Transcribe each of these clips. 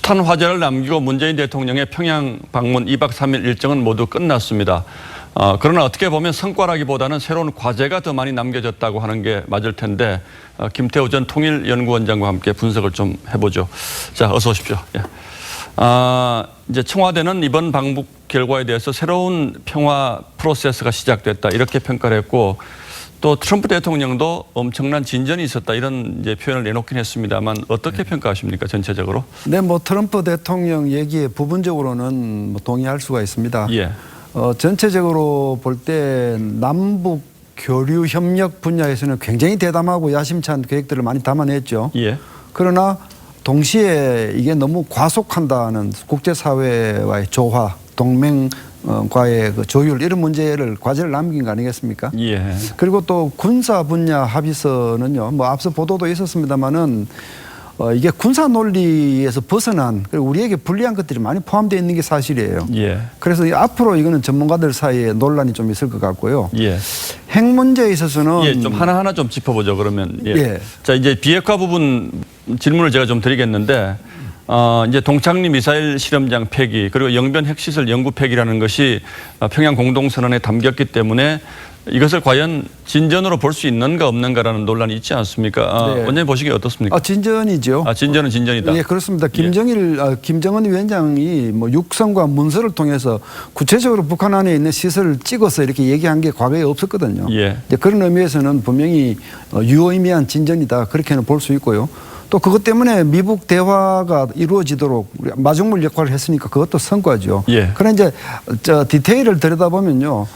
숱한 화제를 남기고 문재인 대통령의 평양 방문 2박 3일 일정은 모두 끝났습니다. 그러나 어떻게 보면 성과라기보다는 새로운 과제가 더 많이 남겨졌다고 하는 게 맞을 텐데 김태우 전 통일연구원장과 함께 분석을 좀 해보죠. 자, 어서 오십시오. 예. 이제 청와대는 이번 방북 결과에 대해서 새로운 평화 프로세스가 시작됐다 이렇게 평가를 했고 또 트럼프 대통령도 엄청난 진전이 있었다 이런 이제 표현을 내놓긴 했습니다만 어떻게 평가하십니까 전체적으로? 네, 뭐 트럼프 대통령 얘기에 부분적으로는 뭐 동의할 수가 있습니다. 예. 전체적으로 볼 때 남북 교류 협력 분야에서는 굉장히 대담하고 야심찬 계획들을 많이 담아냈죠. 예. 그러나 동시에 이게 너무 과속한다는 국제사회와의 조화, 동맹과의 그 조율 이런 과제를 남긴 거 아니겠습니까? 예. 그리고 또 군사 분야 합의서는요. 뭐 앞서 보도도 있었습니다만은 이게 군사 논리에서 벗어난 그리고 우리에게 불리한 것들이 많이 포함되어 있는 게 사실이에요. 예. 그래서 앞으로 이거는 전문가들 사이에 논란이 좀 있을 것 같고요. 예. 핵 문제에 있어서는 예, 좀 하나하나 좀 짚어보죠 그러면. 예. 예. 자, 이제 비핵화 부분 질문을 제가 좀 드리겠는데 이제 동창리 미사일 실험장 폐기 그리고 영변 핵시설 연구 폐기라는 것이 평양 공동선언에 담겼기 때문에 이것을 과연 진전으로 볼 수 있는가 없는가라는 논란이 있지 않습니까? 네. 원장님 보시기에 어떻습니까? 진전이죠. 진전은 진전이다. 예, 그렇습니다. 김정은 위원장이 뭐 육성과 문서를 통해서 구체적으로 북한 안에 있는 시설을 찍어서 이렇게 얘기한 게 과거에 없었거든요. 예. 그런 의미에서는 분명히 유의미한 진전이다 그렇게는 볼 수 있고요. 또 그것 때문에 미북 대화가 이루어지도록 마중물 역할을 했으니까 그것도 성과죠. 예. 그러나 이제 디테일을 들여다보면요.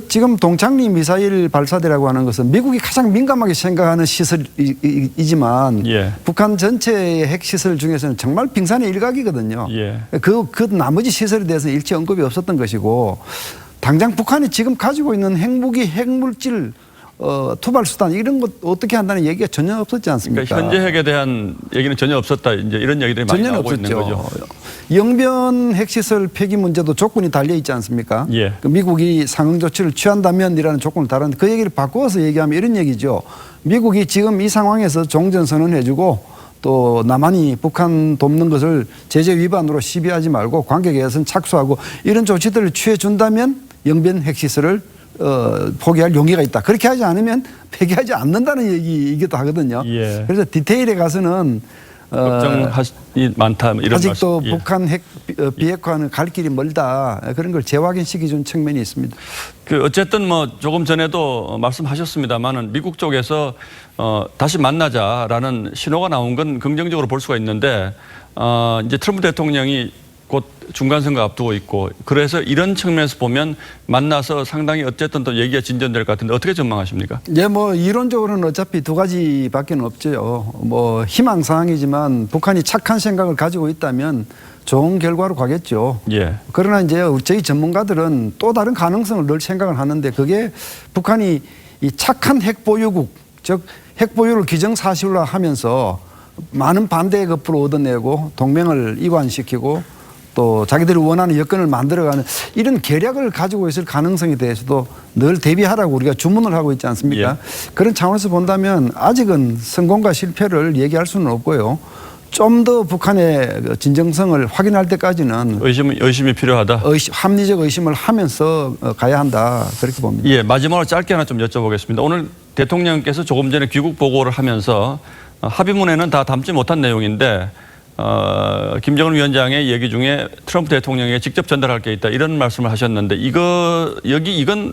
지금 동창리 미사일 발사대라고 하는 것은 미국이 가장 민감하게 생각하는 시설이지만 예. 북한 전체의 핵시설 중에서는 정말 빙산의 일각이거든요. 예. 그 나머지 시설에 대해서는 일체 언급이 없었던 것이고 당장 북한이 지금 가지고 있는 핵무기, 핵물질 투발 수단 이런 것 어떻게 한다는 얘기가 전혀 없었지 않습니까? 그러니까 현재 핵에 대한 얘기는 전혀 없었다. 이제 이런 얘기들이 많이 나오고 없었죠. 있는 거죠. 영변 핵시설 폐기 문제도 조건이 달려 있지 않습니까? 예. 미국이 상응 조치를 취한다면이라는 조건을 다루는데 그 얘기를 바꿔서 얘기하면 이런 얘기죠. 미국이 지금 이 상황에서 종전선언해주고 또 남한이 북한 돕는 것을 제재 위반으로 시비하지 말고 관계 개선 착수하고 이런 조치들을 취해준다면 영변 핵시설을 포기할 용의가 있다. 그렇게 하지 않으면 폐기하지 않는다는 얘기이기도 하거든요. 예. 그래서 디테일에 가서는 걱정이 많다 이런 아직도 말씀. 예. 북한 핵 비핵화는 갈 길이 멀다 그런 걸 재확인시키 준 측면이 있습니다. 어쨌든 뭐 조금 전에도 말씀하셨습니다만은 미국 쪽에서 다시 만나자라는 신호가 나온 건 긍정적으로 볼 수가 있는데 이제 트럼프 대통령이 곧 중간선거 앞두고 있고 그래서 이런 측면에서 보면 만나서 상당히 어쨌든 또 얘기가 진전될 것 같은데 어떻게 전망하십니까? 예, 뭐 이론적으로는 어차피 두 가지밖에 없죠. 뭐 희망사항이지만 북한이 착한 생각을 가지고 있다면 좋은 결과로 가겠죠. 예. 그러나 이제 저희 전문가들은 또 다른 가능성을 늘 생각을 하는데 그게 북한이 이 착한 핵보유국 즉 핵보유를 기정사실화하면서 많은 반대의 거부를 얻어내고 동맹을 이관시키고 또 자기들이 원하는 여건을 만들어가는 이런 계략을 가지고 있을 가능성에 대해서도 늘 대비하라고 우리가 주문을 하고 있지 않습니까? 예. 그런 차원에서 본다면 아직은 성공과 실패를 얘기할 수는 없고요. 좀 더 북한의 진정성을 확인할 때까지는 의심이 필요하다. 합리적 의심을 하면서 가야 한다 그렇게 봅니다. 예, 마지막으로 짧게 하나 좀 여쭤보겠습니다. 오늘 대통령께서 조금 전에 귀국 보고를 하면서 합의문에는 다 담지 못한 내용인데 김정은 위원장의 얘기 중에 트럼프 대통령에게 직접 전달할 게 있다 이런 말씀을 하셨는데 이건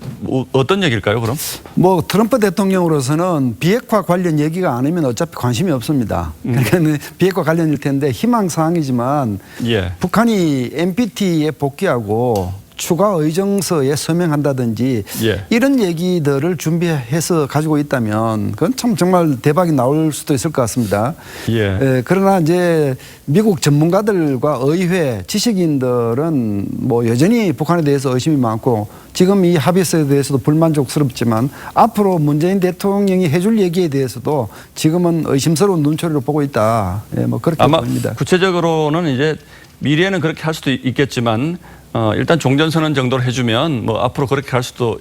어떤 얘기일까요 그럼? 뭐 트럼프 대통령으로서는 비핵화 관련 얘기가 아니면 어차피 관심이 없습니다. 그러니까 비핵화 관련일 텐데 희망사항이지만 예. 북한이 NPT에 복귀하고 추가 의정서에 서명한다든지 예. 이런 얘기들을 준비해서 가지고 있다면 그건 참 정말 대박이 나올 수도 있을 것 같습니다. 예. 그러나 이제 미국 전문가들과 의회 지식인들은 뭐 여전히 북한에 대해서 의심이 많고 지금 이 합의서에 대해서도 불만족스럽지만 앞으로 문재인 대통령이 해줄 얘기에 대해서도 지금은 의심스러운 눈초리로 보고 있다. 뭐 그렇게 아마 보입니다. 구체적으로는 이제 미래에는 그렇게 할 수도 있겠지만 일단 종전선언 정도로 해주면 뭐 앞으로 그렇게 할 수도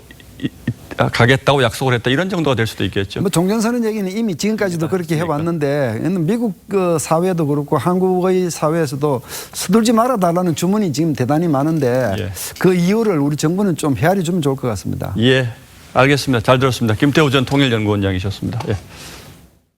가겠다고 약속을 했다 이런 정도가 될 수도 있겠죠. 뭐 종전선언 얘기는 이미 지금까지도 그렇게 해왔는데 미국 그 사회도 그렇고 한국의 사회에서도 서둘지 말아달라는 주문이 지금 대단히 많은데 예. 그 이유를 우리 정부는 좀 헤아려 주면 좋을 것 같습니다. 예, 알겠습니다. 잘 들었습니다. 김태우 전 통일연구원장이셨습니다. 예.